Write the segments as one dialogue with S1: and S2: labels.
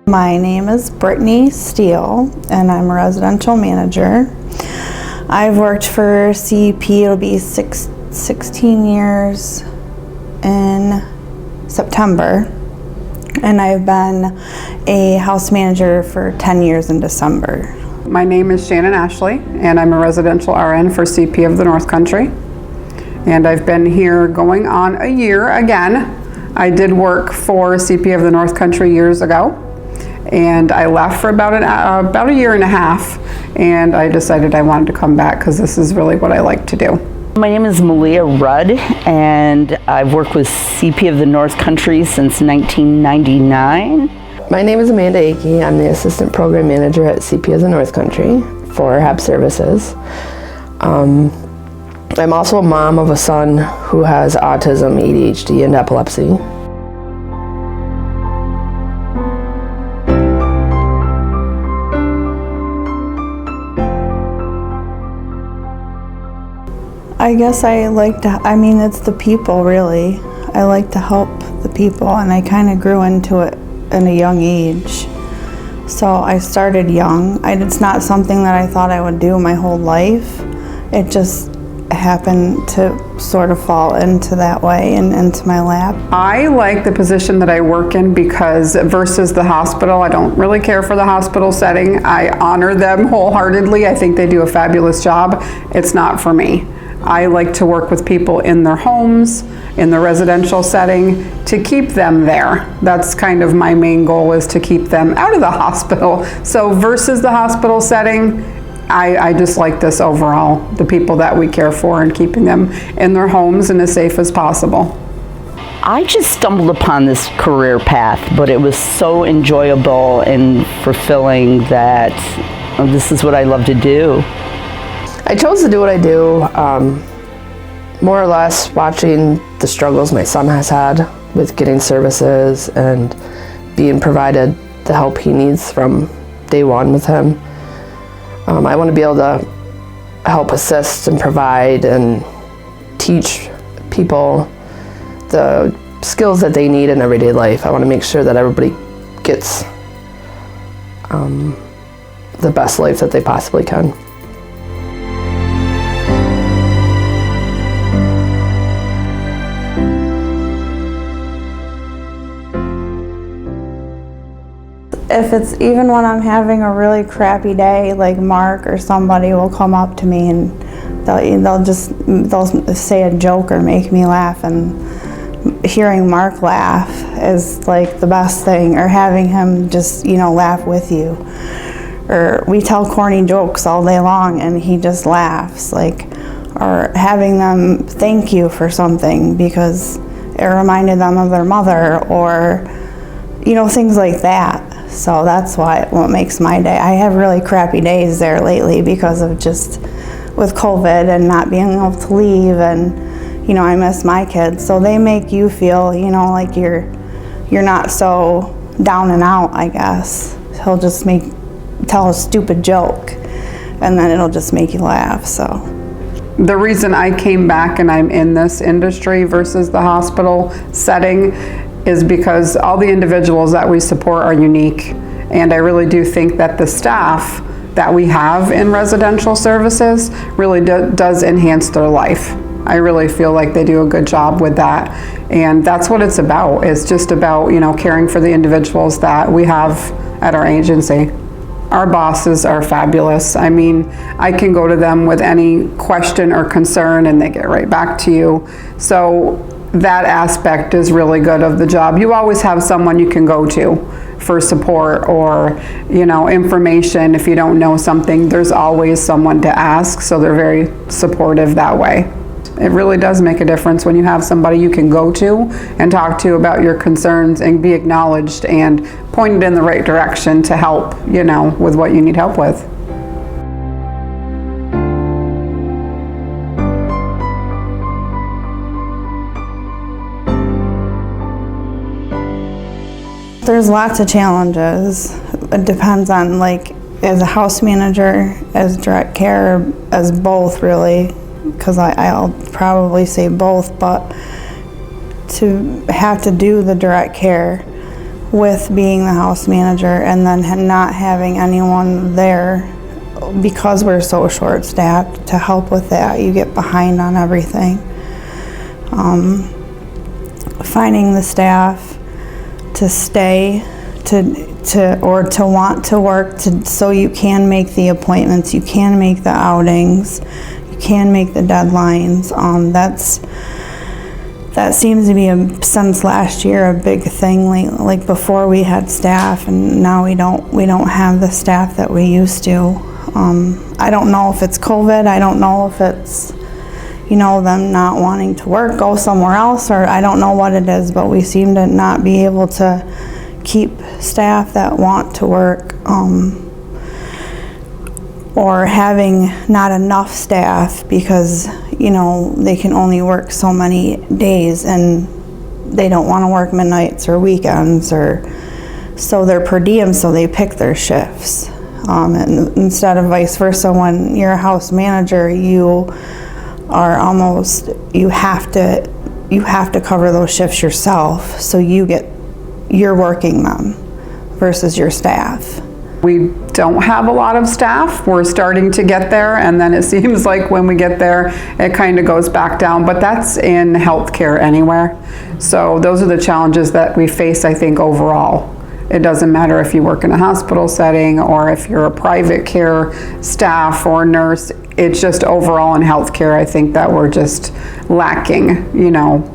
S1: My name is Brittany Steele, and I'm a residential manager. I've worked for CEP, it'll be 16 years in September, and I've been a house manager for 10 years in December.
S2: My name is Shannon Ashley, and I'm a residential RN for CP of the North Country. And I've been here going on a year again. I did work for CP of the North Country years ago, and I left for about a year and a half, and I decided I wanted to come back because this is really what I like to do.
S3: My name is Malia Rudd, and I've worked with CP of the North Country since 1999.
S4: My name is Amanda Akey. I'm the Assistant Program Manager at CP of the North Country for HAB Services. I'm also a mom of a son who has autism, ADHD, and epilepsy.
S1: I guess it's the people really. I like to help the people, and I kind of grew into it in a young age. So I started young. It's not something that I thought I would do my whole life. It just happened to sort of fall into that way and into my lap.
S2: I like the position that I work in because versus the hospital, I don't really care for the hospital setting. I honor them wholeheartedly. I think they do a fabulous job. It's not for me. I like to work with people in their homes, in the residential setting, to keep them there. That's kind of my main goal, is to keep them out of the hospital. So versus the hospital setting, I just like this overall, the people that we care for and keeping them in their homes and as safe as possible.
S3: I just stumbled upon this career path, but it was so enjoyable and fulfilling that this is what I love to do.
S4: I chose to do what I do, more or less watching the struggles my son has had with getting services and being provided the help he needs from day one with him. I want to be able to help assist and provide and teach people the skills that they need in everyday life. I want to make sure that everybody gets the best life that they possibly can.
S1: If it's even when I'm having a really crappy day, like Mark or somebody will come up to me and they'll say a joke or make me laugh, and hearing Mark laugh is like the best thing, or having him just, laugh with you. Or we tell corny jokes all day long and he just laughs, or having them thank you for something because it reminded them of their mother, or things like that. So that's what makes my day. I have really crappy days there lately because of just with COVID and not being able to leave, and I miss my kids. So they make you feel like you're not so down and out, I guess. He'll just tell a stupid joke and then it'll just make you laugh. So
S2: the reason I came back and I'm in this industry versus the hospital setting is because all the individuals that we support are unique, and I really do think that the staff that we have in residential services really does enhance their life. I really feel like they do a good job with that, and that's what it's about. It's just about caring for the individuals that we have at our agency. Our bosses are fabulous. I mean, I can go to them with any question or concern and they get right back to you. So that aspect is really good of the job. You always have someone you can go to for support or information. If you don't know something, there's always someone to ask, so they're very supportive that way. It really does make a difference when you have somebody you can go to and talk to about your concerns and be acknowledged and pointed in the right direction to help with what you need help with.
S1: There's lots of challenges. It depends on, as a house manager, as direct care, as both really, because I'll probably say both, but to have to do the direct care with being the house manager and then not having anyone there because we're so short-staffed to help with that. You get behind on everything. Finding the staff to stay, or to want to work, so you can make the appointments, you can make the outings, you can make the deadlines. That seems to be since last year a big thing. Like before we had staff, and now we don't have the staff that we used to. I don't know if it's COVID. I don't know if it's them not wanting to work, go somewhere else, or I don't know what it is, but we seem to not be able to keep staff that want to work, or having not enough staff because they can only work so many days and they don't want to work midnights or weekends, or so they're per diem, so they pick their shifts, and instead of vice versa. When you're a house manager, you have to cover those shifts yourself, so you're working them versus your staff.
S2: We don't have a lot of staff. We're starting to get there, and then it seems like when we get there, it kind of goes back down, but that's in healthcare anywhere. So those are the challenges that we face, I think, overall. It doesn't matter if you work in a hospital setting or if you're a private care staff or nurse. It's just overall in healthcare, I think that we're just lacking,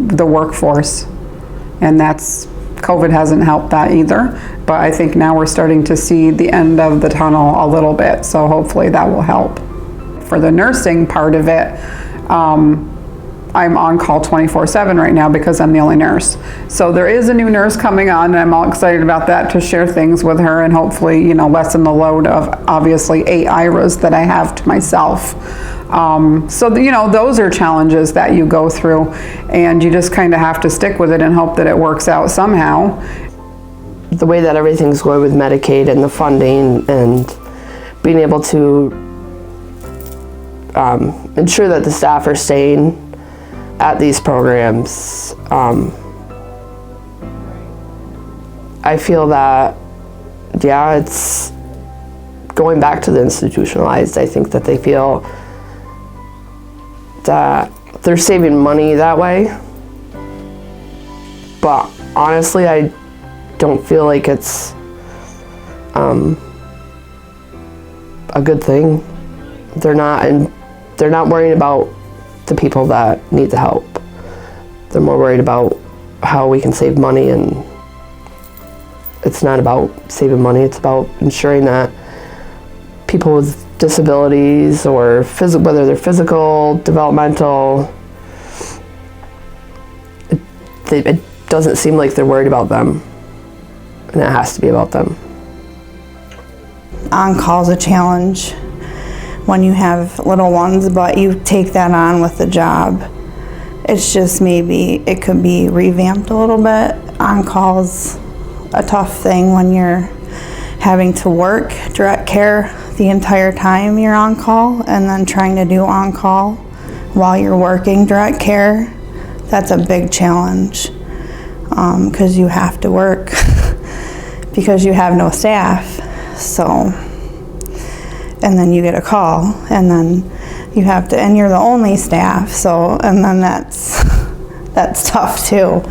S2: the workforce. And COVID hasn't helped that either. But I think now we're starting to see the end of the tunnel a little bit. So hopefully that will help. For the nursing part of it, I'm on call 24/7 right now because I'm the only nurse. So there is a new nurse coming on, and I'm all excited about that, to share things with her and hopefully, lessen the load of obviously 8 IRAs that I have to myself. So those are challenges that you go through, and you just kind of have to stick with it and hope that it works out somehow.
S4: The way that everything's going with Medicaid and the funding and being able to ensure that the staff are staying at these programs, I feel that, it's going back to the institutionalized. I think that they feel that they're saving money that way. But honestly, I don't feel like it's a good thing. They're not worrying about the people that need the help. They're more worried about how we can save money, and it's not about saving money, it's about ensuring that people with disabilities or whether they're physical, developmental, it doesn't seem like they're worried about them, and it has to be about them.
S1: On-call's a challenge when you have little ones, but you take that on with the job. It's just maybe it could be revamped a little bit. On-call's a tough thing when you're having to work direct care the entire time you're on call, and then trying to do on-call while you're working direct care. That's a big challenge, because you have to work because you have no staff. So, and then you get a call, and then you have to, and you're the only staff, so, and then that's tough too.